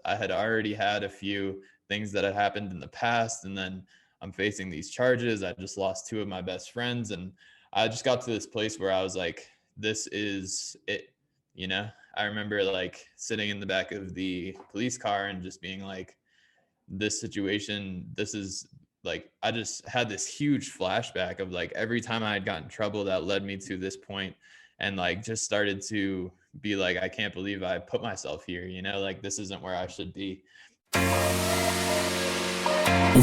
I had already had a few things that had happened in the past. And then I'm facing these charges. I just lost two of my best friends. And I just got to this place where I was like, this is it, you know? I remember like sitting in the back of the police car and just being like, this situation, this is like, I just had this huge flashback of like every time I had gotten in trouble that led me to this point, and like just started to be like, I can't believe I put myself here, you know, like this isn't where I should be.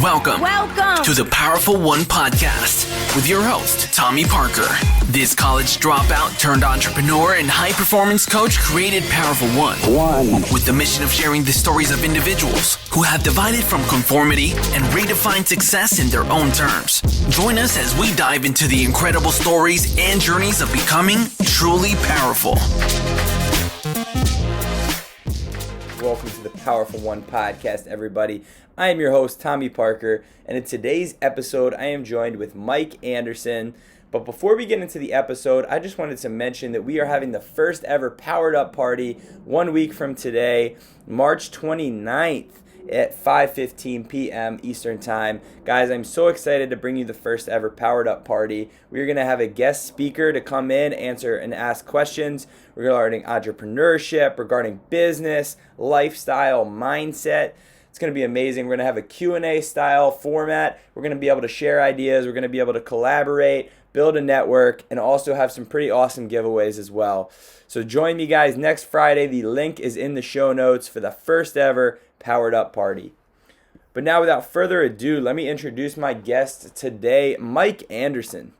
Welcome to the Powerful One podcast with your host, Tommy Parker. This college dropout turned entrepreneur and high performance coach created Powerful One with the mission of sharing the stories of individuals who have divided from conformity and redefined success in their own terms. Join us as we dive into the incredible stories and journeys of becoming truly powerful. Welcome to the Powerful One podcast, everybody. I am your host, Tommy Parker, and in today's episode, I am joined with Mike Anderson. But before we get into the episode, I just wanted to mention that we are having the first ever Powered Up party 1 week from today, March 29th at 5:15 p.m. Eastern Time. Guys, I'm so excited to bring you the first ever Powered Up party. We're going to have a guest speaker to come in, answer and ask questions regarding entrepreneurship, regarding business, lifestyle, mindset. It's going to be amazing. We're going to have a Q&A style format. We're going to be able to share ideas. We're going to be able to collaborate, build a network, and also have some pretty awesome giveaways as well. So join me, guys, next Friday. The link is in the show notes for the first ever Powered Up party. But now, without further ado, let me introduce my guest today, Mike Anderson.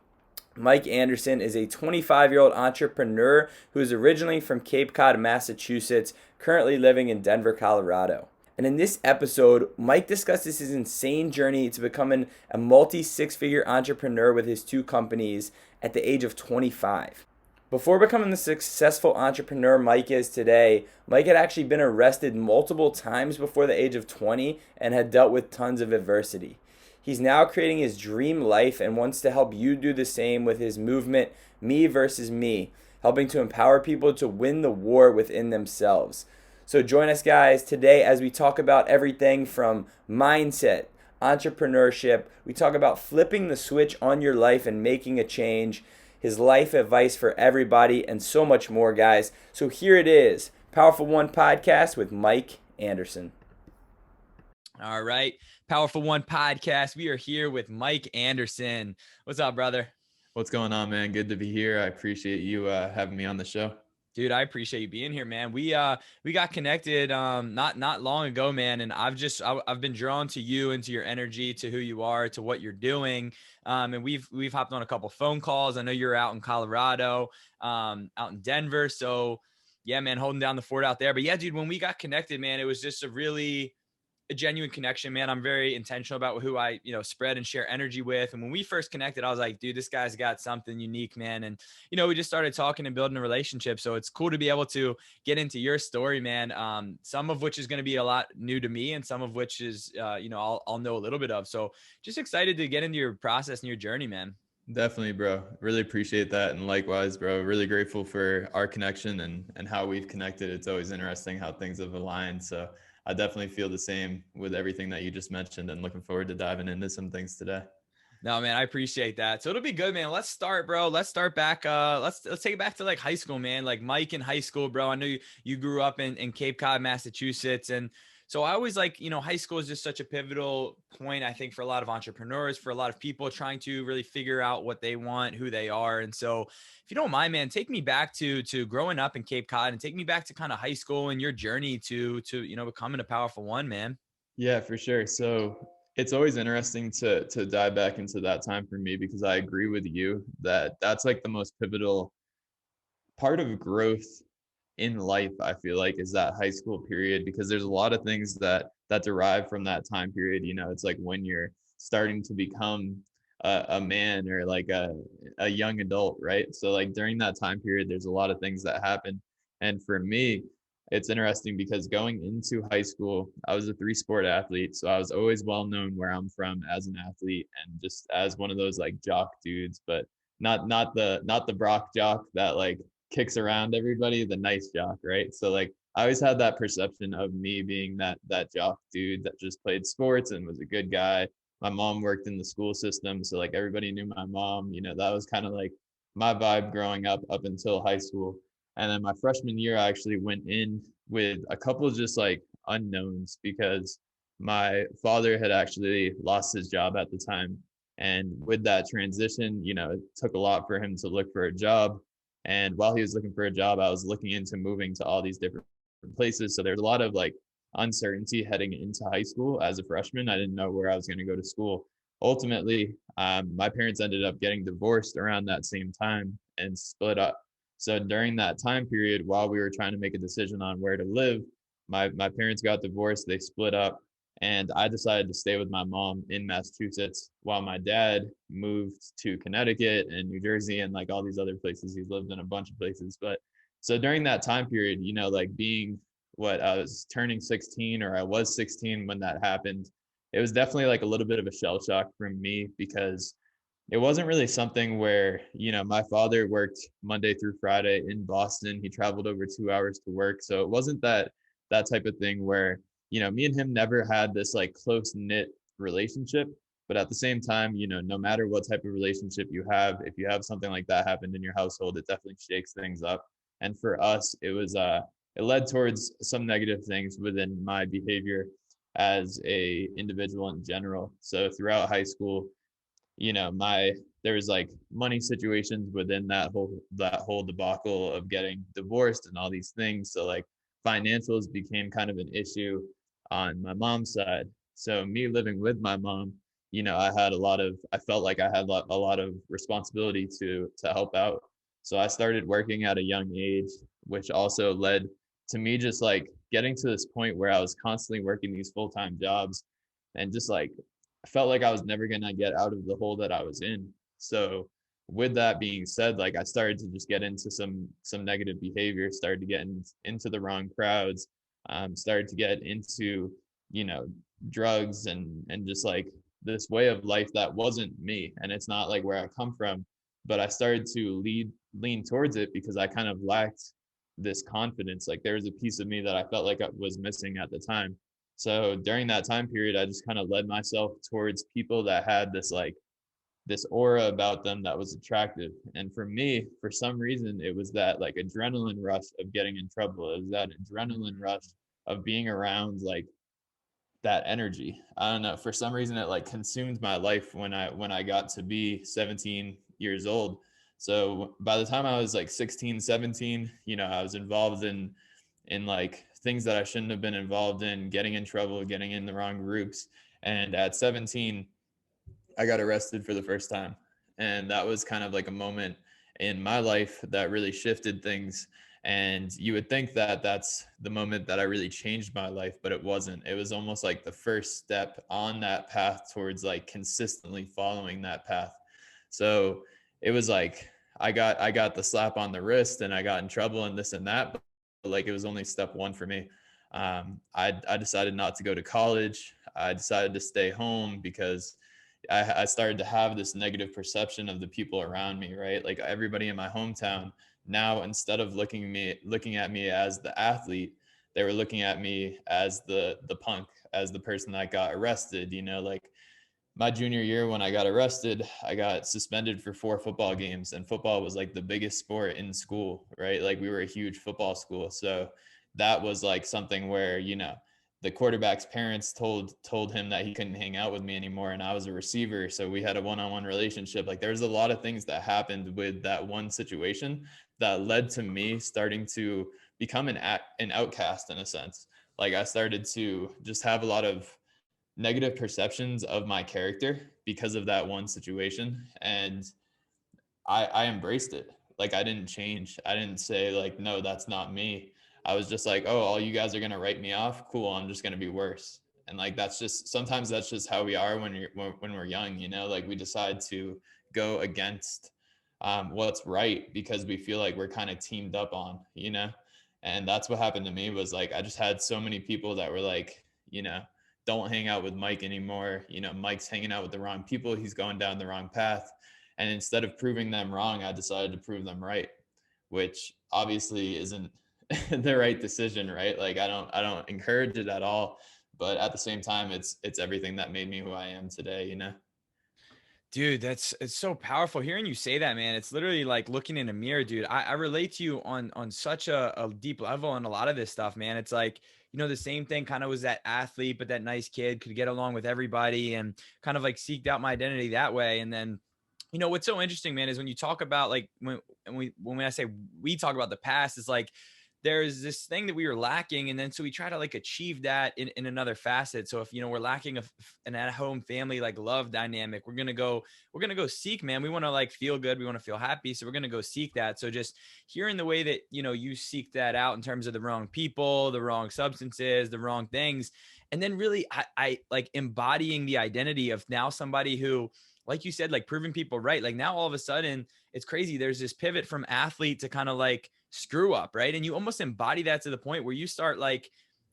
Mike Anderson is a 25-year-old entrepreneur who is originally from Cape Cod, Massachusetts, currently living in Denver, Colorado. And in this episode, Mike discusses his insane journey to becoming a multi-six-figure entrepreneur with his two companies at the age of 25. Before becoming the successful entrepreneur Mike is today, Mike had actually been arrested multiple times before the age of 20 and had dealt with tons of adversity. He's now creating his dream life and wants to help you do the same with his movement, Me versus Me, helping to empower people to win the war within themselves. So join us, guys, today as we talk about everything from mindset, entrepreneurship. We talk about flipping the switch on your life and making a change, his life advice for everybody, and so much more, guys. So here it is, Powerful One Podcast with Mike Anderson. All right, Powerful One Podcast. We are here with Mike Anderson. What's up, brother? What's going on, man? Good to be here. I appreciate you having me on the show. Dude, I appreciate you being here, man. We got connected not long ago, man, and I've been drawn to you and to your energy, to who you are, to what you're doing. And we've hopped on a couple phone calls. I know you're out in Colorado, out in Denver. So yeah, man, holding down the fort out there. But yeah, dude, when we got connected, man, it was just a genuine connection, man. I'm very intentional about who I, spread and share energy with. And when we first connected, I was like, dude, this guy's got something unique, man. And, we just started talking and building a relationship. So it's cool to be able to get into your story, man. Some of which is going to be a lot new to me and some of which is, I'll know a little bit of. So just excited to get into your process and your journey, man. Definitely, bro. Really appreciate that. And likewise, bro, really grateful for our connection and how we've connected. It's always interesting how things have aligned. So I definitely feel the same with everything that you just mentioned and looking forward to diving into some things today. No, man, I appreciate that. So it'll be good, man. Let's start, bro. Let's start back. Let's take it back to like high school, man. Like Mike in high school, bro. I know you grew up in Cape Cod, Massachusetts. And so I always like, high school is just such a pivotal point, I think, for a lot of entrepreneurs, for a lot of people trying to really figure out what they want, who they are. And so if you don't mind, man, take me back to growing up in Cape Cod and take me back to kind of high school and your journey to becoming a powerful one, man. Yeah, for sure. So it's always interesting to dive back into that time for me, because I agree with you that that's like the most pivotal part of growth in life. I feel like is that high school period, because there's a lot of things that derive from that time period. It's like when you're starting to become a man or like a young adult, right? So like during that time period, there's a lot of things that happen. And for me, it's interesting because going into high school, I was a 3-sport athlete. So I was always well known where I'm from as an athlete and just as one of those like jock dudes, but not the Brock jock that like kicks around everybody, the nice jock, right? So like I always had that perception of me being that jock dude that just played sports and was a good guy. My mom worked in the school system, so like everybody knew my mom. That was kind of like my vibe growing up until high school. And then my freshman year, I actually went in with a couple of just like unknowns because my father had actually lost his job at the time. And with that transition, it took a lot for him to look for a job. And while he was looking for a job, I was looking into moving to all these different places. So there's a lot of like uncertainty heading into high school as a freshman. I didn't know where I was going to go to school. Ultimately, my parents ended up getting divorced around that same time and split up. So during that time period, while we were trying to make a decision on where to live, my parents got divorced, they split up, and I decided to stay with my mom in Massachusetts while my dad moved to Connecticut and New Jersey and like all these other places. He's lived in a bunch of places. But so during that time period, like being what I was turning 16 or I was 16 when that happened, it was definitely like a little bit of a shell shock from me because it wasn't really something where, my father worked Monday through Friday in Boston. He traveled over 2 hours to work. So it wasn't that type of thing where, me and him never had this like close knit relationship. But at the same time, no matter what type of relationship you have, if you have something like that happen in your household, it definitely shakes things up. And for us, it led towards some negative things within my behavior as a individual in general. So throughout high school, there was like money situations within that whole debacle of getting divorced and all these things. So like financials became kind of an issue on my mom's side. So me living with my mom, I felt like I had a lot of responsibility to help out. So I started working at a young age, which also led to me just like getting to this point where I was constantly working these full-time jobs and just like I felt like I was never going to get out of the hole that I was in. So with that being said, like I started to just get into some negative behavior, started to get into the wrong crowds, started to get into, you know, drugs and just like this way of life that wasn't me. And it's not like where I come from, but I started to lean towards it because I kind of lacked this confidence. Like there was a piece of me that I felt like I was missing at the time. So during that time period, I just kind of led myself towards people that had this aura about them that was attractive. And for me, for some reason, it was that like adrenaline rush of getting in trouble. It was that adrenaline rush of being around like that energy. I don't know. For some reason, it like consumed my life when I got to be 17 years old. So by the time I was like 16, 17, I was involved in like things that I shouldn't have been involved in, getting in trouble, getting in the wrong groups. And at 17, I got arrested for the first time. And that was kind of like a moment in my life that really shifted things. And you would think that that's the moment that I really changed my life, but it wasn't. It was almost like the first step on that path towards like consistently following that path. So it was like I got the slap on the wrist and I got in trouble and this and that, but like it was only step one for me. I decided not to go to college. I decided to stay home because I started to have this negative perception of the people around me, right? Like everybody in my hometown now, instead of looking at me as the athlete, they were looking at me as the punk, as the person that got arrested. Like my junior year when I got arrested, I got suspended for 4 football games, and football was like the biggest sport in school, right? Like we were a huge football school. So that was like something where, the quarterback's parents told him that he couldn't hang out with me anymore, and I was a receiver, so we had a one-on-one relationship. Like there's a lot of things that happened with that one situation that led to me starting to become an outcast in a sense. Like I started to just have a lot of negative perceptions of my character because of that one situation. And I embraced it. Like I didn't change. I didn't say like, no, that's not me. I was just like, oh, all you guys are going to write me off. Cool. I'm just going to be worse. And like, sometimes that's just how we are when we're young, like we decide to go against what's right because we feel like we're kind of teamed up on, and that's what happened to me was like, I just had so many people that were like, don't hang out with Mike anymore. Mike's hanging out with the wrong people. He's going down the wrong path. And instead of proving them wrong, I decided to prove them right, which obviously isn't the right decision, right? Like I don't encourage it at all, but at the same time, it's everything that made me who I am today, you know? Dude, it's so powerful hearing you say that, man. It's literally like looking in a mirror, dude. I relate to you on such a deep level on a lot of this stuff, man. It's like, the same thing kind of was that athlete, but that nice kid could get along with everybody and kind of like seeked out my identity that way. And then, what's so interesting, man, is when you talk about like when I say we talk about the past, it's like there's this thing that we were lacking. And then so we try to like achieve that in another facet. So if, we're lacking an at-home family, like love dynamic, we're going to go seek, man. We want to like feel good. We want to feel happy. So we're going to go seek that. So just hearing the way that, you seek that out in terms of the wrong people, the wrong substances, the wrong things. And then really I like embodying the identity of now somebody who, like you said, like proving people right. Like now all of a sudden it's crazy. There's this pivot from athlete to kind of like screw up. Right. And you almost embody that to the point where you start like,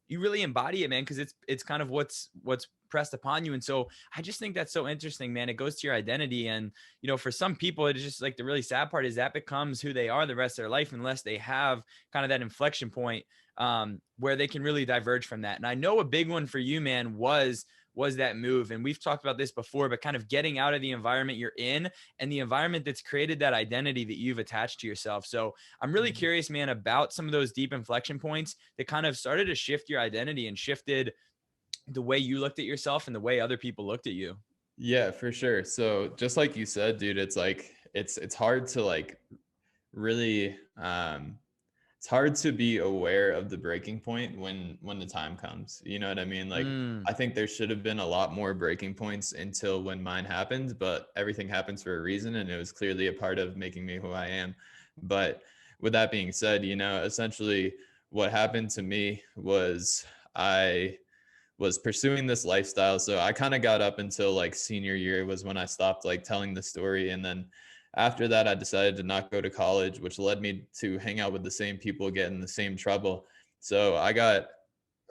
you really embody it, man. Cause it's kind of what's pressed upon you. And so I just think that's so interesting, man. It goes to your identity. And, for some people, it's just like the really sad part is that becomes who they are the rest of their life, unless they have kind of that inflection point where they can really diverge from that. And I know a big one for you, man, was that move. And we've talked about this before, but kind of getting out of the environment you're in and the environment that's created that identity that you've attached to yourself. So I'm really curious, man, about some of those deep inflection points that kind of started to shift your identity and shifted the way you looked at yourself and the way other people looked at you. Yeah, for sure. So just like you said, dude, it's like it's hard to like really it's hard to be aware of the breaking point when the time comes. You know what I mean? Like I think there should have been a lot more breaking points until when mine happened, but everything happens for a reason and it was clearly a part of making me who I am. But with that being said, essentially what happened to me was I was pursuing this lifestyle. So I kind of got up until like senior year was when I stopped like telling the story. And then after that, I decided to not go to college, which led me to hang out with the same people, get in the same trouble. So I got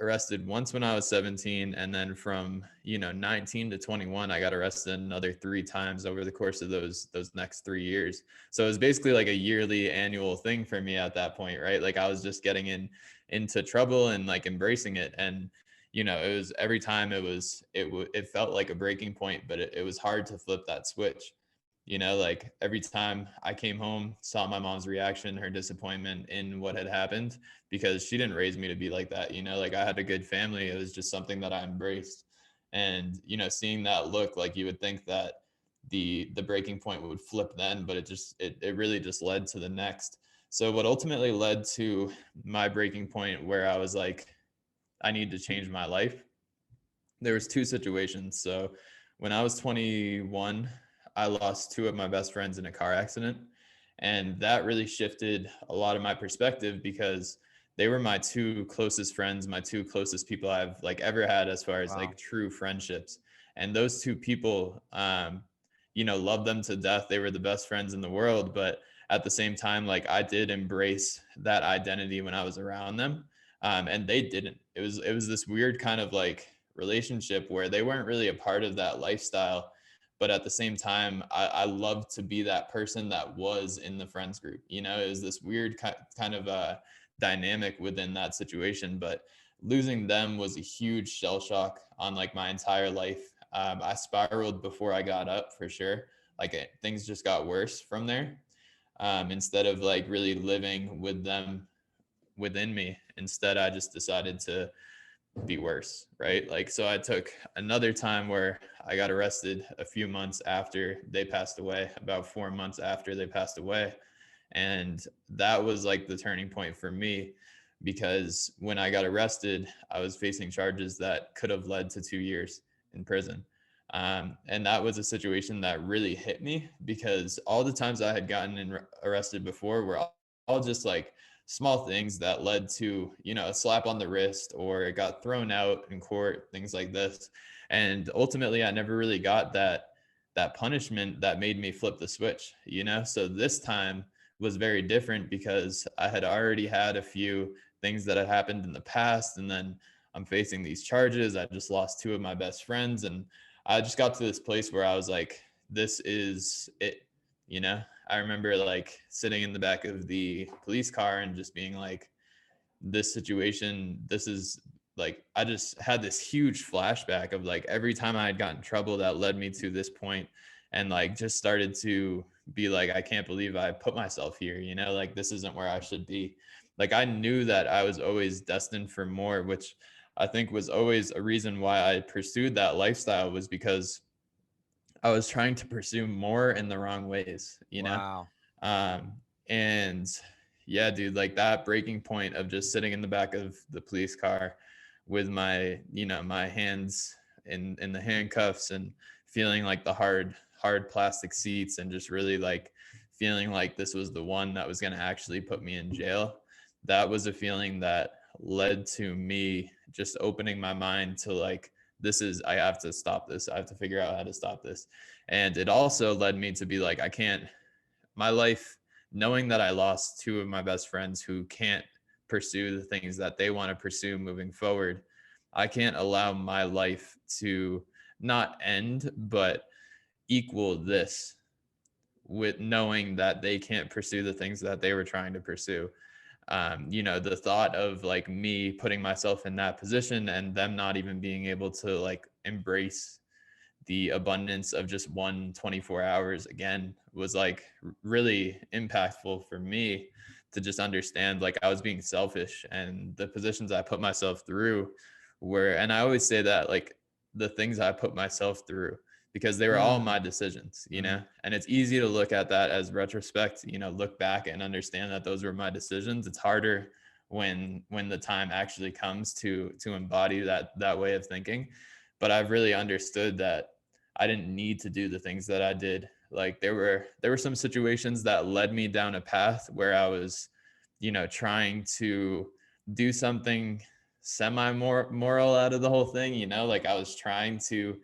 arrested once when I was 17. And then from, 19 to 21, I got arrested another 3 times over the course of those next 3 years. So it was basically like a yearly annual thing for me at that point, right? Like I was just getting into trouble and like embracing it. And it was every time it felt like a breaking point, but it was hard to flip that switch. Like every time I came home, saw my mom's reaction, her disappointment in what had happened, because she didn't raise me to be like that. Like I had a good family. It was just something that I embraced. And, seeing that look, like you would think that the breaking point would flip then, but it really just led to the next. So what ultimately led to my breaking point where I was like, I need to change my life. There was 2 situations. So when I was 21, I lost 2 of my best friends in a car accident. And that really shifted a lot of my perspective because they were my 2 closest friends, my 2 closest people I've like ever had as far as Wow. like true friendships. And those 2 people, loved them to death. They were the best friends in the world. But at the same time, like I did embrace that identity when I was around them. And they didn't. It was this weird kind of like relationship where they weren't really a part of that lifestyle, but at the same time, I loved to be that person that was in the friends group. It was this weird kind of dynamic within that situation. But losing them was a huge shell shock on like my entire life. I spiraled before I got up for sure. Like things just got worse from there. Instead of like really living with them within me, instead I just decided to be worse, right? Like so I took another time where I got arrested a few months after they passed away, about 4 months after they passed away. And that was like the turning point for me, because when I got arrested, I was facing charges that could have led to 2 years in prison. And that was a situation that really hit me, because all the times I had gotten arrested before were all just like small things that led to, a slap on the wrist, or it got thrown out in court, things like this. And ultimately I never really got that punishment that made me flip the switch, So this time was very different because I had already had a few things that had happened in the past. And then I'm facing these charges. I just lost 2 of my best friends. And I just got to this place where I was like, this is it, I remember like sitting in the back of the police car and just being like, this situation, this is like, I just had this huge flashback of like every time I had gotten in trouble that led me to this point, and like just started to be like, I can't believe I put myself here, you know, like this isn't where I should be. Like I knew that I was always destined for more, which I think was always a reason why I pursued that lifestyle, was because I was trying to pursue more in the wrong ways, you know? Wow. Um, and yeah, dude, like that breaking point of just sitting in the back of the police car with my, you know, my hands in the handcuffs, and feeling like the hard plastic seats, and just really like feeling like this was the one that was going to actually put me in jail. That was a feeling that led to me just opening my mind to like, I have to stop this. I have to figure out how to stop this. And it also led me to be like, I can't, my life, knowing that I lost two of my best friends who can't pursue the things that they want to pursue moving forward, I can't allow my life to not end, but equal this, with knowing that they can't pursue the things that they were trying to pursue. You know, the thought of like me putting myself in that position and them not even being able to like embrace the abundance of just 24 hours again was like really impactful for me, to just understand like I was being selfish, and the positions I put myself through were, and I always say that like the things I put myself through, because they were all my decisions, you know, and it's easy to look at that as retrospect, you know, look back and understand that those were my decisions. It's harder when the time actually comes to embody that way of thinking. But I've really understood that I didn't need to do the things that I did. Like there were some situations that led me down a path where I was, you know, trying to do something semi moral out of the whole thing, you know, like I was trying to,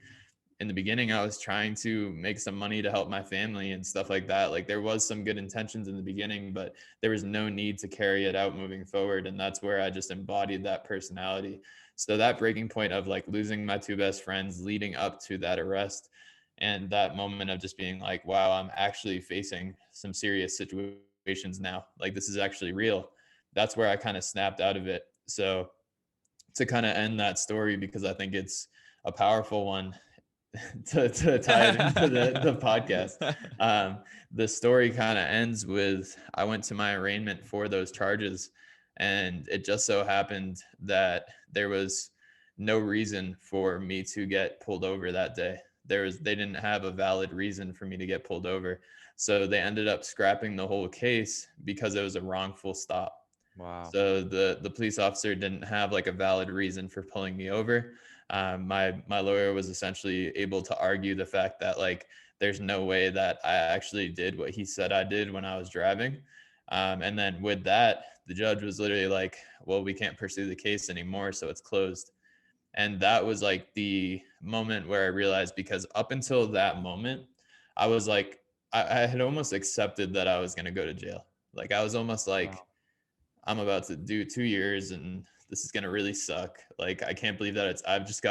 in the beginning, I was trying to make some money to help my family and stuff like that. Like there was some good intentions in the beginning, but there was no need to carry it out moving forward. And that's where I just embodied that personality. So that breaking point of like losing my two best friends leading up to that arrest, and that moment of just being like, wow, I'm actually facing some serious situations now. Like this is actually real. That's where I kind of snapped out of it. So to kind of end that story, because I think it's a powerful one, to tie it into the podcast. The story kind of ends with, I went to my arraignment for those charges, and it just so happened that there was no reason for me to get pulled over that day. They didn't have a valid reason for me to get pulled over. So they ended up scrapping the whole case because it was a wrongful stop. Wow. So the police officer didn't have like a valid reason for pulling me over. My lawyer was essentially able to argue the fact that like there's no way that I actually did what he said I did when I was driving. And then with that, the judge was literally like, well, we can't pursue the case anymore, so it's closed. And that was like the moment where I realized, because up until that moment, I was like, I had almost accepted that I was going to go to jail. Like I was almost like, Wow. I'm about to do 2 years and this is going to really suck. Like, I can't believe that I've just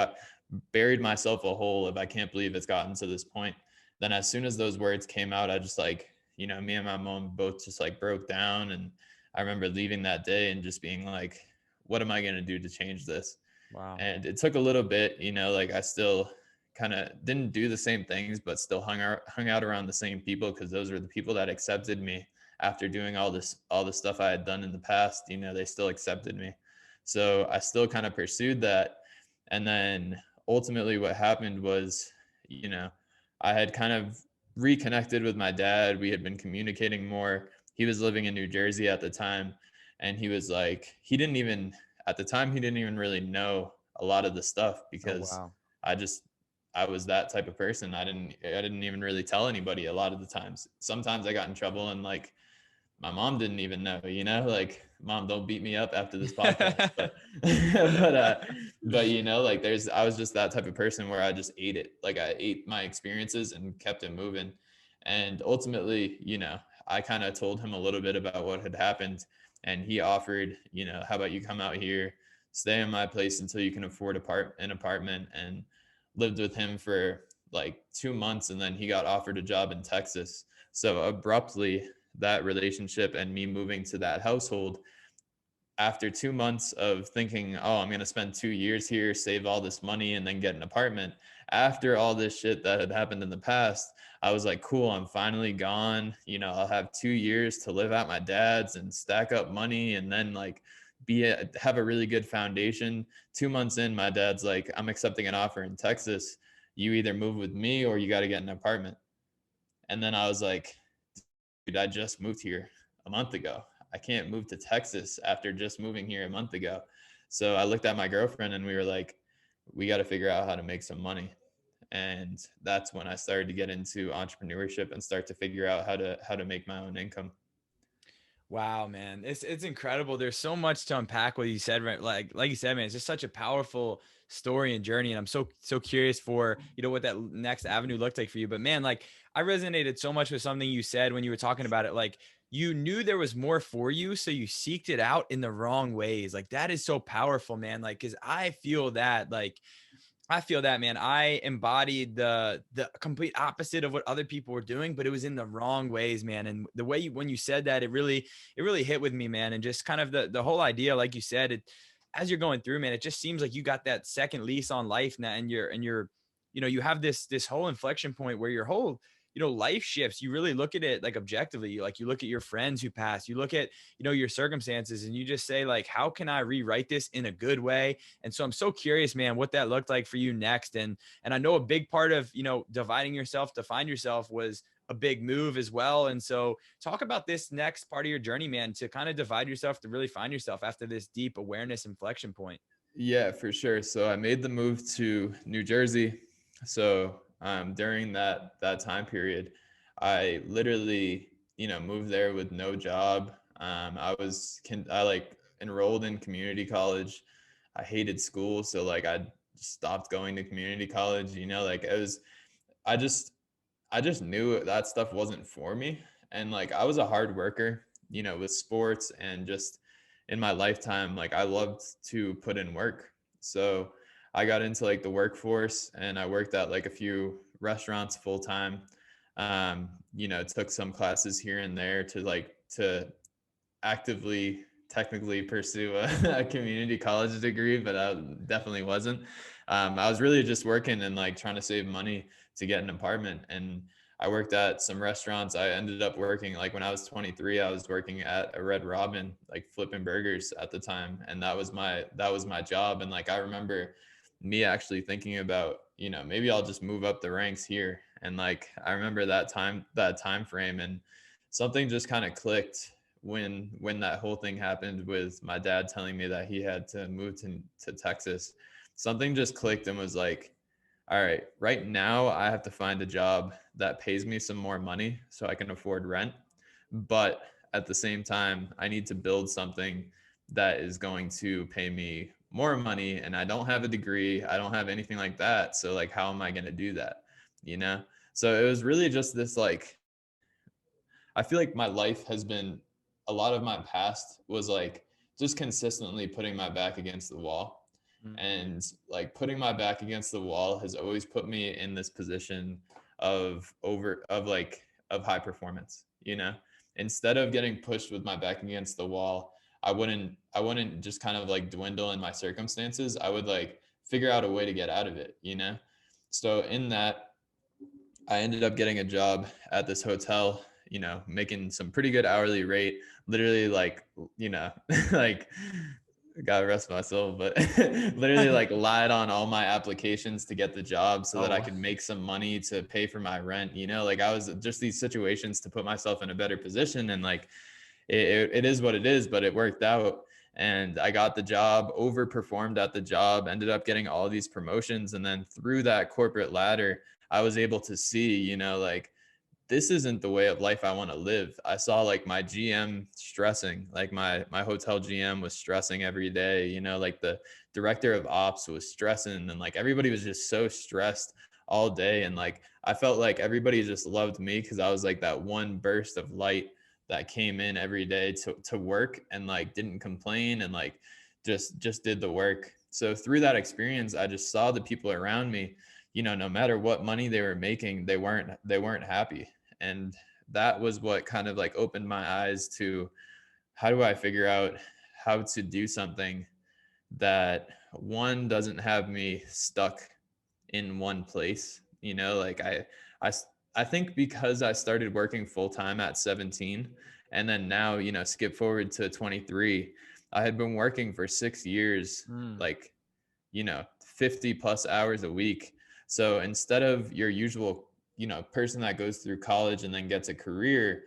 buried myself a hole if I can't believe it's gotten to this point. Then as soon as those words came out, I just like, you know, me and my mom both just like broke down. And I remember leaving that day and just being like, what am I going to do to change this? Wow. And it took a little bit, you know, like I still kind of didn't do the same things, but still hung out around the same people, because those were the people that accepted me after doing all the stuff I had done in the past. You know, they still accepted me. So I still kind of pursued that. And then ultimately what happened was, you know, I had kind of reconnected with my dad. We had been communicating more. He was living in New Jersey at the time. And he was like, at the time, he didn't even really know a lot of the stuff, because Wow. I was that type of person. I didn't even really tell anybody a lot of the times. Sometimes I got in trouble and like my mom didn't even know, you know, like, mom, don't beat me up after this podcast. But but you know, like I was just that type of person where I just ate it. Like I ate my experiences and kept it moving. And ultimately, you know, I kind of told him a little bit about what had happened, and he offered, you know, how about you come out here, stay in my place until you can afford an apartment, and lived with him for like 2 months. And then he got offered a job in Texas. So abruptly, that relationship and me moving to that household after 2 months of thinking, oh, I'm going to spend 2 years here, save all this money, and then get an apartment. After all this shit that had happened in the past, I was like, cool, I'm finally gone. I'll have 2 years to live at my dad's and stack up money, and then like have a really good foundation. 2 months in, my dad's like, I'm accepting an offer in Texas. You either move with me or you got to get an apartment. And then I was like, dude, I just moved here a month ago. I can't move to Texas after just moving here a month ago. So I looked at my girlfriend and we were like, we got to figure out how to make some money. And that's when I started to get into entrepreneurship and start to figure out how to make my own income. Wow, man. It's incredible. There's so much to unpack what you said, right? Like you said, man, it's just such a powerful story and journey. And I'm so curious for, what that next avenue looked like for you. But man, like I resonated so much with something you said when you were talking about it. Like you knew there was more for you, so you seeked it out in the wrong ways. Like that is so powerful, man. Like, cause I feel that, man. I embodied the complete opposite of what other people were doing, but it was in the wrong ways, man. And the way when you said that, it really hit with me, man. And just kind of the whole idea, like you said, as you're going through, man, it just seems like you got that second lease on life now, and you're you have this whole inflection point where your whole life shifts. You really look at it like objectively. Like you look at your friends who passed, you look at your circumstances, and you just say like, how can I rewrite this in a good way? And so I'm so curious, man, what that looked like for you next. And I know a big part of dividing yourself to find yourself was a big move as well. And so talk about this next part of your journey, man, to kind of divide yourself to really find yourself after this deep awareness inflection point. Yeah, for sure. So I made the move to New Jersey. So during that time period, I literally, moved there with no job. I like enrolled in community college. I hated school, so like I stopped going to community college. Like I just I just knew that stuff wasn't for me. And like I was a hard worker, with sports and just in my lifetime, like I loved to put in work. So I got into like the workforce and I worked at like a few restaurants full time. Took some classes here and there to actively technically pursue a community college degree, but I definitely wasn't. I was really just working and like trying to save money to get an apartment. And I worked at some restaurants. I ended up working like when I was 23, I was working at a Red Robin, like flipping burgers at the time. And that was my job. And like I remember me actually thinking about, maybe I'll just move up the ranks here. And like I remember that time frame, and something just kind of clicked when that whole thing happened with my dad telling me that he had to move to Texas. Something just clicked and was like, all right, right now I have to find a job that pays me some more money so I can afford rent. But at the same time, I need to build something that is going to pay me more money. And I don't have a degree. I don't have anything like that. So like, how am I going to do that? So it was really just this, like, I feel like my life has been, a lot of my past was like just consistently putting my back against the wall. And like putting my back against the wall has always put me in this position of high performance. Instead of getting pushed with my back against the wall, I wouldn't just kind of like dwindle in my circumstances. I would like figure out a way to get out of it. So in that, I ended up getting a job at this hotel, making some pretty good hourly rate, literally like, like, God rest my soul, but literally like lied on all my applications to get the job so that I could make some money to pay for my rent. Like I was just these situations to put myself in a better position. And like, it is what it is, but it worked out. And I got the job, overperformed at the job, ended up getting all these promotions. And then through that corporate ladder, I was able to see, like, this isn't the way of life I want to live. I saw like my GM stressing, like my hotel GM was stressing every day, like the director of ops was stressing, and like everybody was just so stressed all day. And like, I felt like everybody just loved me because I was like that one burst of light that came in every day to work and like didn't complain and like just did the work. So through that experience, I just saw the people around me, no matter what money they were making, they weren't happy. And that was what kind of like opened my eyes to how do I figure out how to do something that one doesn't have me stuck in one place. You know, like I, I think because I started working full time at 17 and then now, you know, skip forward to 23, I had been working for 6 years, like, you know, 50 plus hours a week. So instead of your usual, you know, person that goes through college and then gets a career,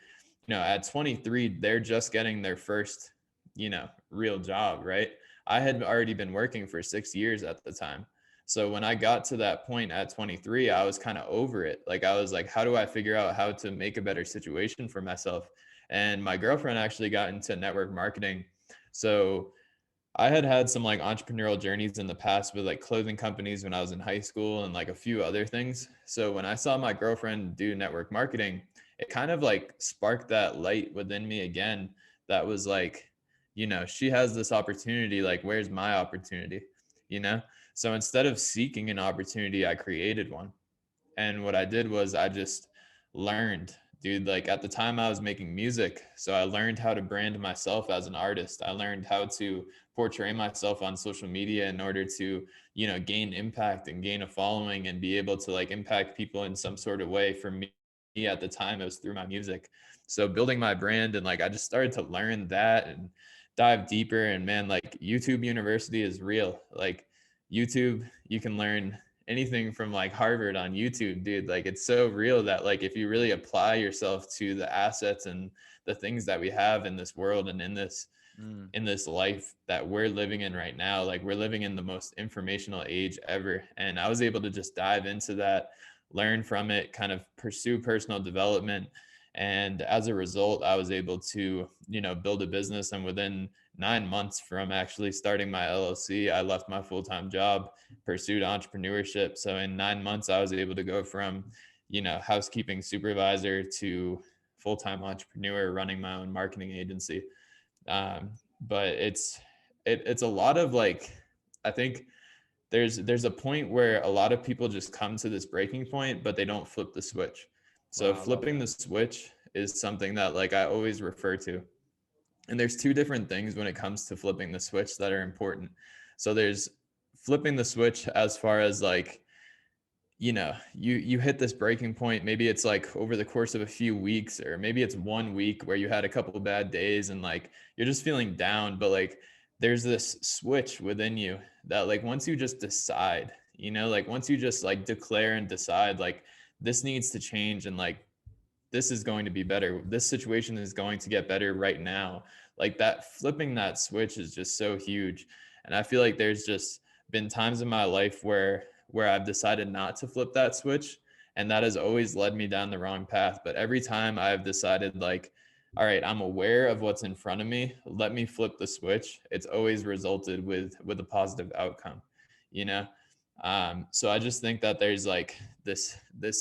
you know, at 23, they're just getting their first, you know, real job, right? I had already been working for 6 years at the time. So when I got to that point at 23, I was kind of over it. Like, I was like, how do I figure out how to make a better situation for myself? And my girlfriend actually got into network marketing. So I had had some like entrepreneurial journeys in the past with like clothing companies when I was in high school and like a few other things. So when I saw my girlfriend do network marketing, it kind of like sparked that light within me again. That was like, you know, she has this opportunity, like, where's my opportunity? You know? So instead of seeking an opportunity, I created one. And what I did was I just learned, dude. Like, at the time I was making music. So I learned how to brand myself as an artist. I learned how to portray myself on social media in order to, you know, gain impact and gain a following and be able to like impact people in some sort of way. For me at the time, it was through my music. So building my brand, and like I just started to learn that and dive deeper. And man, like YouTube University is real. Like YouTube, you can learn anything from like Harvard on YouTube, dude. Like, it's so real that like if you really apply yourself to the assets and the things that we have in this world and in this life that we're living in right now, like we're living in the most informational age ever. And I was able to just dive into that, learn from it, kind of pursue personal development. And as a result, I was able to, you know, build a business. And within 9 months from actually starting my LLC, I left my full-time job, pursued entrepreneurship. So in 9 months, I was able to go from, you know, housekeeping supervisor to full-time entrepreneur running my own marketing agency. um, but it's a lot of like, I think there's a point where a lot of people just come to this breaking point, but they don't flip the switch. So Wow, I love flipping that. the switch is something that like I always refer to. And there's two different things when it comes to flipping the switch that are important. So there's flipping the switch as far as like, you know, you hit this breaking point. Maybe it's like over the course of a few weeks, or maybe it's 1 week where you had a couple of bad days and like you're just feeling down. But like there's this switch within you that like once you just decide, you know, like once you just like declare and decide like this needs to change, and like this is going to be better, this situation is going to get better right now, like that flipping that switch is just so huge. And I feel like there's just been times in my life where I've decided not to flip that switch, and that has always led me down the wrong path. But every time I've decided like, all right, I'm aware of what's in front of me, let me flip the switch, it's always resulted with a positive outcome, you know. So I just think that there's like this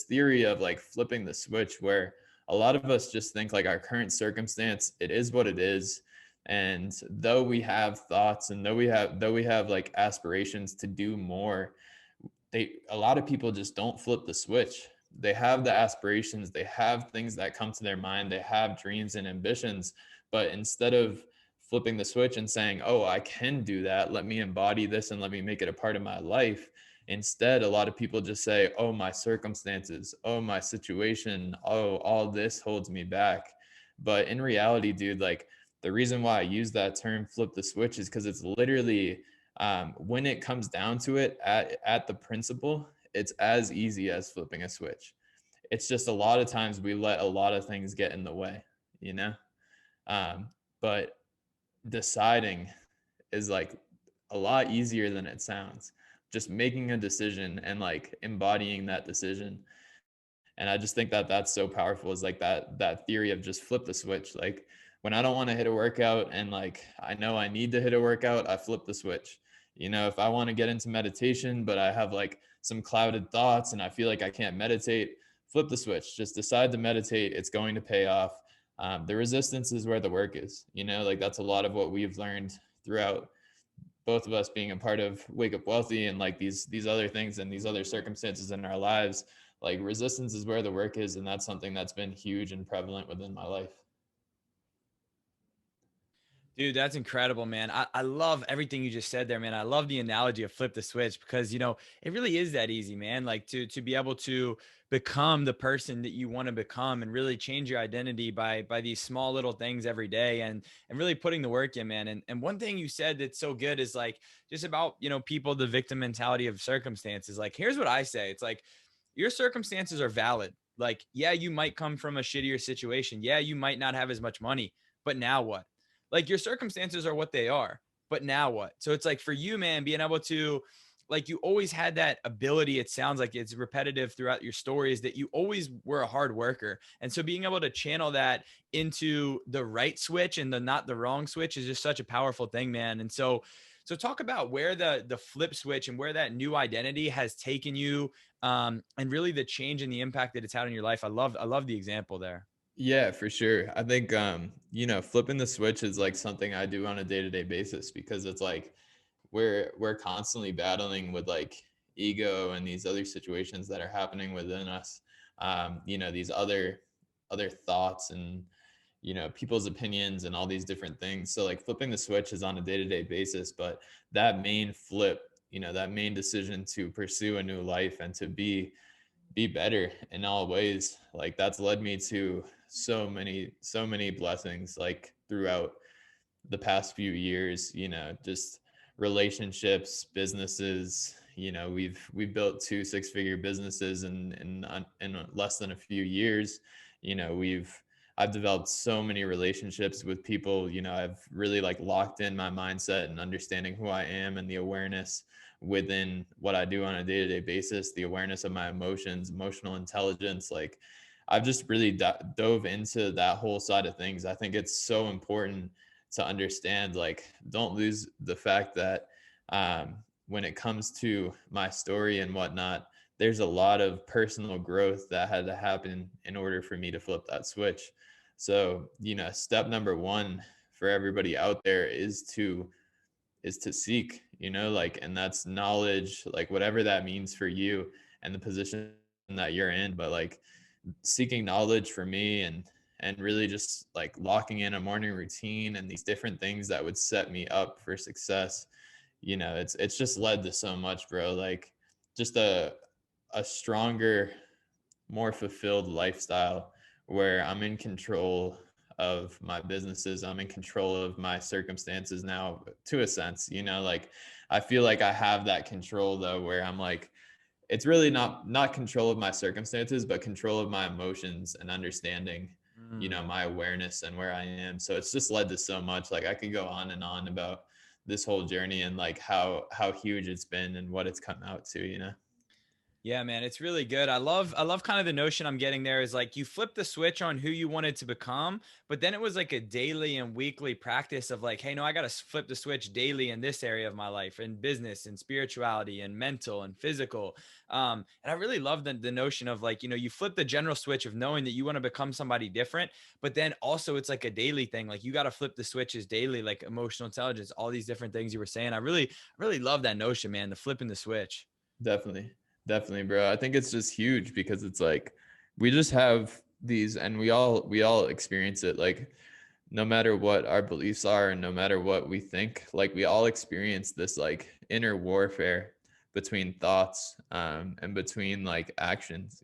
theory of like flipping the switch, where a lot of us just think like our current circumstance, it is what it is. And though we have thoughts, and though we have like aspirations to do more, a lot of people just don't flip the switch. They have the aspirations, they have things that come to their mind, they have dreams and ambitions, but instead of flipping the switch and saying, oh, I can do that, let me embody this and let me make it a part of my life, instead a lot of people just say, oh, my circumstances, oh, my situation, oh, all this holds me back. But in reality, dude, like the reason why I use that term flip the switch is because it's literally, when it comes down to it, at the principle, it's as easy as flipping a switch. It's just a lot of times we let a lot of things get in the way, you know. But deciding is like a lot easier than it sounds. Just making a decision and like embodying that decision. And I just think that that's so powerful, is like that theory of just flip the switch. Like when I don't want to hit a workout and like I know I need to hit a workout, I flip the switch. You know, if I want to get into meditation but I have like some clouded thoughts and I feel like I can't meditate, flip the switch, just decide to meditate, it's going to pay off. The resistance is where the work is, you know. Like that's a lot of what we've learned throughout, both of us being a part of Wake Up Wealthy and like these other things and these other circumstances in our lives. Like resistance is where the work is, and that's something that's been huge and prevalent within my life. Dude, that's incredible, man. I love everything you just said there, man. I love the analogy of flip the switch because, it really is that easy, man. Like to be able to become the person that you want to become and really change your identity by these small little things every day and really putting the work in, man. And one thing you said that's so good is like just about, people, the victim mentality of circumstances. Like, here's what I say. It's like your circumstances are valid. Like, yeah, you might come from a shittier situation. Yeah, you might not have as much money, but now what? Like your circumstances are what they are, but now what? So it's like for you, man, being able to, like, you always had that ability. It sounds like it's repetitive throughout your stories that you always were a hard worker. And so being able to channel that into the right switch and the not the wrong switch is just such a powerful thing, man. And so talk about where the flip switch and where that new identity has taken you, and really the change and the impact that it's had on your life. I love the example there. Yeah, for sure. I think flipping the switch is like something I do on a day-to-day basis because it's like we're constantly battling with like ego and these other situations that are happening within us. These other thoughts and people's opinions and all these different things. So like flipping the switch is on a day-to-day basis, but that main flip, that main decision to pursue a new life and to be better in all ways, like that's led me to so many blessings like throughout the past few years, just relationships, businesses. We've built 2 6-figure businesses in less than a few years. I've developed so many relationships with people. I've really like locked in my mindset and understanding who I am and the awareness within what I do on a day-to-day basis, the awareness of my emotions, emotional intelligence. Like I've just really dove into that whole side of things. I think it's so important to understand, like, don't lose the fact that when it comes to my story and whatnot, there's a lot of personal growth that had to happen in order for me to flip that switch. So, step number one for everybody out there is to seek, like, and that's knowledge, like whatever that means for you and the position that you're in. But like seeking knowledge for me and really just like locking in a morning routine and these different things that would set me up for success, it's just led to so much, bro. Like just a stronger, more fulfilled lifestyle where I'm in control of my businesses. I'm in control of my circumstances now, to a sense. Like I feel like I have that control though, where I'm like, it's really not control of my circumstances, but control of my emotions and understanding, my awareness and where I am. So it's just led to so much. Like I could go on and on about this whole journey and like how huge it's been and what it's come out to. Yeah, man, it's really good. I love kind of the notion I'm getting there is like you flip the switch on who you wanted to become, but then it was like a daily and weekly practice of like, hey, no, I got to flip the switch daily in this area of my life, in business and spirituality and mental and physical. And I really love the notion of like, you flip the general switch of knowing that you want to become somebody different, but then also it's like a daily thing. Like you got to flip the switches daily, like emotional intelligence, all these different things you were saying. I really love that notion, man, the flipping the switch. Definitely, bro. I think it's just huge because it's like we just have these, and we all experience it. Like no matter what our beliefs are and no matter what we think, like we all experience this like inner warfare between thoughts and between like actions,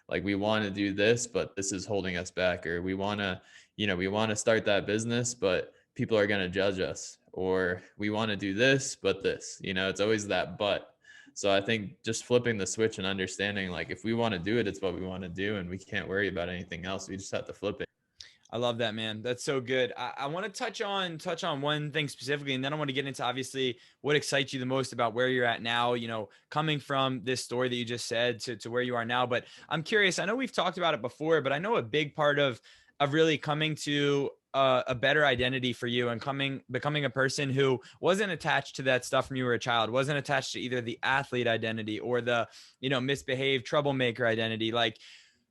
like we want to do this, but this is holding us back, or we want to start that business, but people are going to judge us, or we want to do this, but this, it's always that but. So I think just flipping the switch and understanding, like, if we want to do it, it's what we want to do, and we can't worry about anything else. We just have to flip it. I love that, man. That's so good. I want to touch on one thing specifically, and then I want to get into obviously what excites you the most about where you're at now, coming from this story that you just said to where you are now. But I'm curious, I know we've talked about it before, but I know a big part of really coming to a better identity for you and becoming a person who wasn't attached to that stuff when you were a child, wasn't attached to either the athlete identity or the, misbehaved troublemaker identity. Like,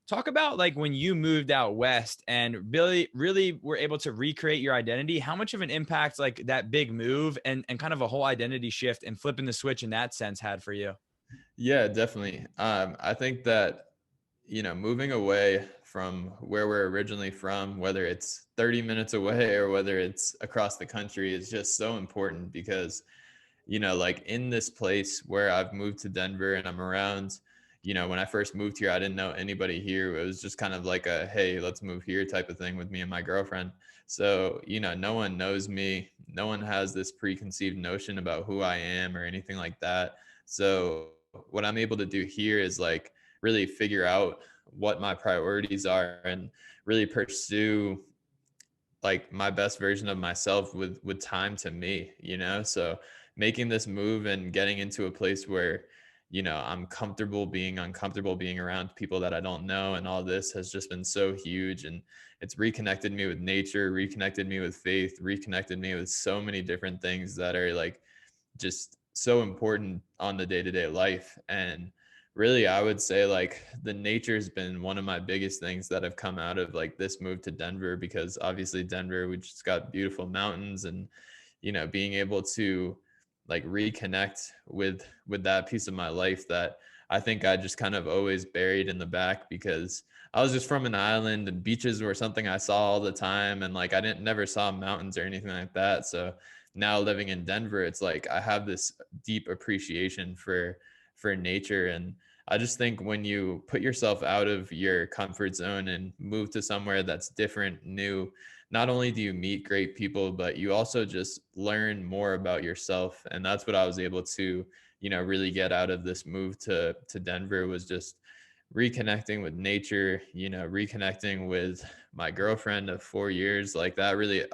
talk about like when you moved out west and really were able to recreate your identity, how much of an impact like that big move and kind of a whole identity shift and flipping the switch in that sense had for you? Yeah, definitely. I think that moving away from where we're originally from, whether it's 30 minutes away or whether it's across the country, is just so important because, like in this place where I've moved to Denver and I'm around, when I first moved here, I didn't know anybody here. It was just kind of like a, hey, let's move here type of thing with me and my girlfriend. So, no one knows me. No one has this preconceived notion about who I am or anything like that. So what I'm able to do here is like really figure out what my priorities are and really pursue like my best version of myself with time to me, so making this move and getting into a place where I'm comfortable being uncomfortable, being around people that I don't know, and all this has just been so huge. And it's reconnected me with nature, reconnected me with faith, reconnected me with so many different things that are like just so important on the day-to-day life. And really, I would say like the nature's been one of my biggest things that have come out of like this move to Denver, because obviously Denver, we just got beautiful mountains, and being able to like reconnect with that piece of my life that I think I just kind of always buried in the back, because I was just from an island and beaches were something I saw all the time, and like I didn't never saw mountains or anything like that. So now living in Denver, it's like I have this deep appreciation for nature. And I just think when you put yourself out of your comfort zone and move to somewhere that's different, new, not only do you meet great people, but you also just learn more about yourself. And that's what I was able to, really get out of this move to Denver, was just reconnecting with nature, reconnecting with my girlfriend of 4 years. Like that really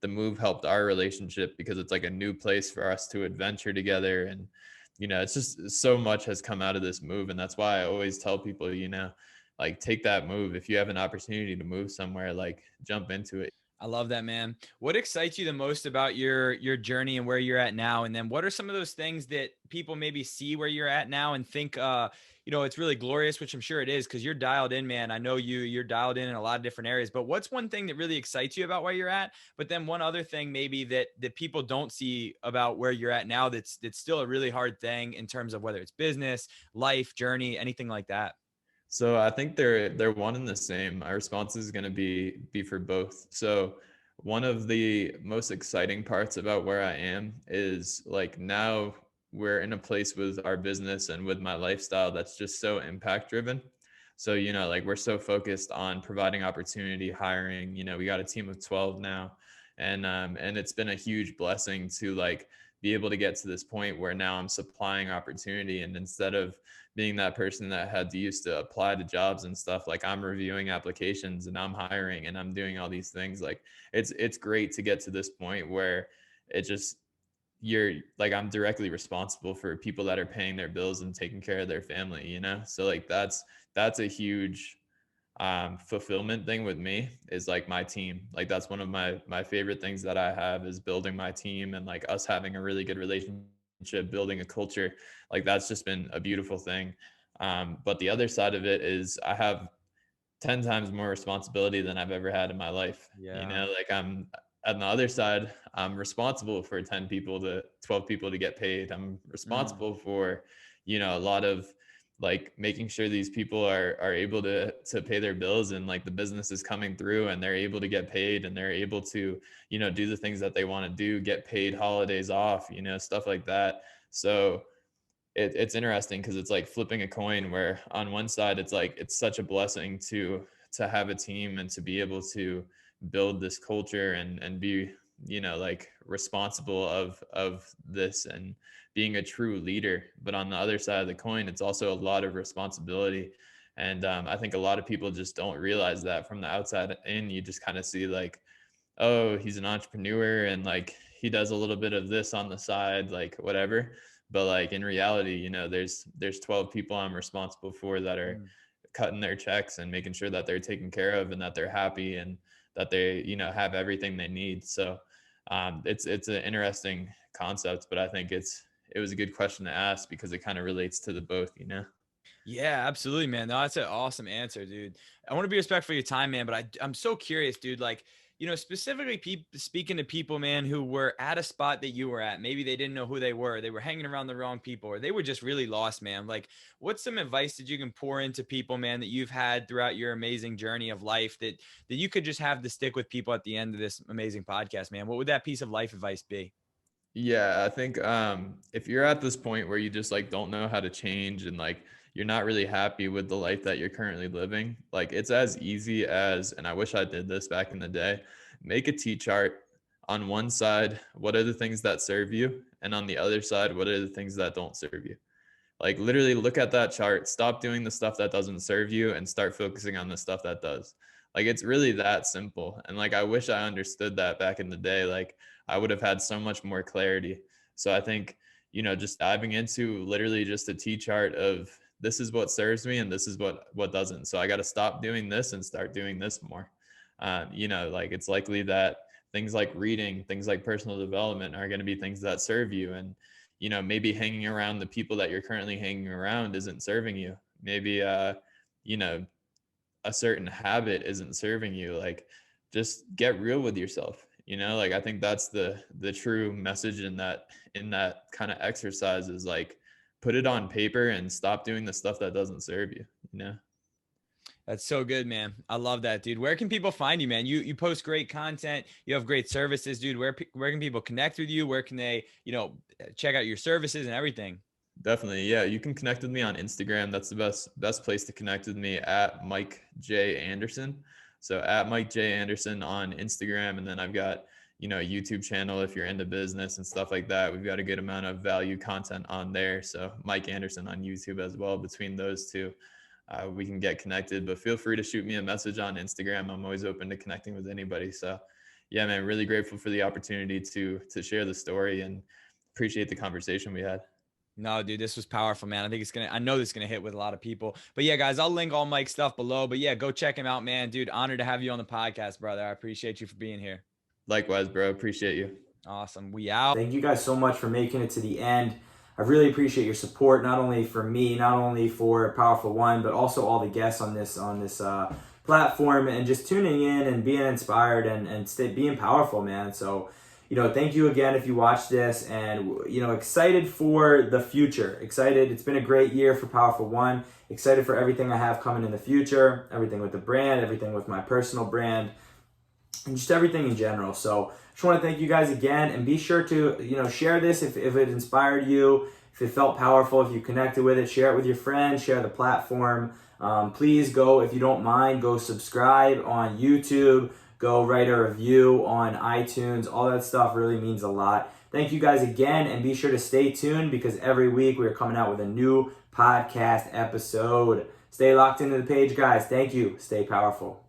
the move helped our relationship, because it's like a new place for us to adventure together. And it's just so much has come out of this move. And that's why I always tell people, like take that move. If you have an opportunity to move somewhere, like jump into it. I love that, man. What excites you the most about your journey and where you're at now? And then what are some of those things that people maybe see where you're at now and think, it's really glorious, which I'm sure it is, because you're dialed in, man. I know you're dialed in a lot of different areas, but what's one thing that really excites you about where you're at? But then one other thing maybe that people don't see about where you're at now, that's still a really hard thing in terms of whether it's business, life, journey, anything like that. So I think they're one and the same. My response is going to be for both. So one of the most exciting parts about where I am is like now we're in a place with our business and with my lifestyle that's just so impact driven. So, like we're so focused on providing opportunity, hiring, we got a team of 12 now. And it's been a huge blessing to like be able to get to this point where now I'm supplying opportunity. And instead of being that person that had to used to apply to jobs and stuff, like I'm reviewing applications and I'm hiring and I'm doing all these things. Like it's great to get to this point where it just, you're like, I'm directly responsible for people that are paying their bills and taking care of their family, so like that's a huge fulfillment thing with me, is like my team. Like that's one of my favorite things that I have, is building my team and like us having a really good relationship, building a culture. Like that's just been a beautiful thing. But the other side of it is I have 10 times more responsibility than I've ever had in my life. Yeah. Like I'm on the other side, I'm responsible for 12 people to get paid. I'm responsible for, a lot of like making sure these people are able to pay their bills, and like the business is coming through and they're able to get paid and they're able to, do the things that they want to do, get paid holidays off, stuff like that. So it's interesting because it's like flipping a coin, where on one side it's like it's such a blessing to have a team and to be able to build this culture and be like responsible of this and being a true leader. But on the other side of the coin, it's also a lot of responsibility. And I think a lot of people just don't realize that from the outside in. You just kind of see like, oh, he's an entrepreneur and like he does a little bit of this on the side, like whatever. But like in reality, there's 12 people I'm responsible for that are cutting their checks and making sure that they're taken care of and that they're happy and that they, have everything they need. So it's an interesting concept, but I think it was a good question to ask because it kind of relates to the both. Yeah, absolutely, man. No, that's an awesome answer, dude. I want to be respectful of your time, man, but I'm so curious, dude. Like, specifically speaking to people, man, who were at a spot that you were at, maybe they didn't know who they were hanging around the wrong people, or they were just really lost, man. Like, what's some advice that you can pour into people, man, that you've had throughout your amazing journey of life that you could just have to stick with people at the end of this amazing podcast, man? What would that piece of life advice be? Yeah, I think if you're at this point where you just like don't know how to change and like you're not really happy with the life that you're currently living, like it's as easy as, and I wish I did this back in the day, make a T-chart. On one side, what are the things that serve you? And on the other side, what are the things that don't serve you? Like literally look at that chart, stop doing the stuff that doesn't serve you and start focusing on the stuff that does. Like it's really that simple. And like I wish I understood that back in the day. Like I would have had so much more clarity. So I think, just diving into literally just a T chart of this is what serves me and this is what doesn't. So I got to stop doing this and start doing this more. Like it's likely that things like reading, things like personal development are going to be things that serve you. And, maybe hanging around the people that you're currently hanging around isn't serving you. Maybe, a certain habit isn't serving you. Like just get real with yourself. Like I think that's the true message in that kind of exercise is like put it on paper and stop doing the stuff that doesn't serve you. That's so good, man. I love that, dude. Where can people find you, man? You post great content. You have great services, dude. Where can people connect with you? Where can they, check out your services and everything? Definitely. Yeah. You can connect with me on Instagram. That's the best place to connect with me, at Mike J. Anderson. So at Mike J. Anderson on Instagram. And then I've got, a YouTube channel if you're into business and stuff like that. We've got a good amount of value content on there. So Mike Anderson on YouTube as well. Between those two, we can get connected, but feel free to shoot me a message on Instagram. I'm always open to connecting with anybody. So yeah, man, really grateful for the opportunity to share the story and appreciate the conversation we had. No, dude, this was powerful, man. I know this is going to hit with a lot of people, but yeah, guys, I'll link all Mike's stuff below, but yeah, go check him out, man. Dude, honored to have you on the podcast, brother. I appreciate you for being here. Likewise, bro. Appreciate you. Awesome. We out. Thank you guys so much for making it to the end. I really appreciate your support, not only for me, not only for Powerful One, but also all the guests on this platform, and just tuning in and being inspired and being powerful, man. So, thank you again if you watched this, and, excited for the future. Excited. It's been a great year for Powerful One. Excited for everything I have coming in the future, everything with the brand, everything with my personal brand, and just everything in general. So just want to thank you guys again, and be sure to, share this if it inspired you, if it felt powerful, if you connected with it, share it with your friends, share the platform. Please go, if you don't mind, go subscribe on YouTube, go write a review on iTunes. All that stuff really means a lot. Thank you guys again, and be sure to stay tuned because every week we're coming out with a new podcast episode. Stay locked into the page, guys. Thank you. Stay powerful.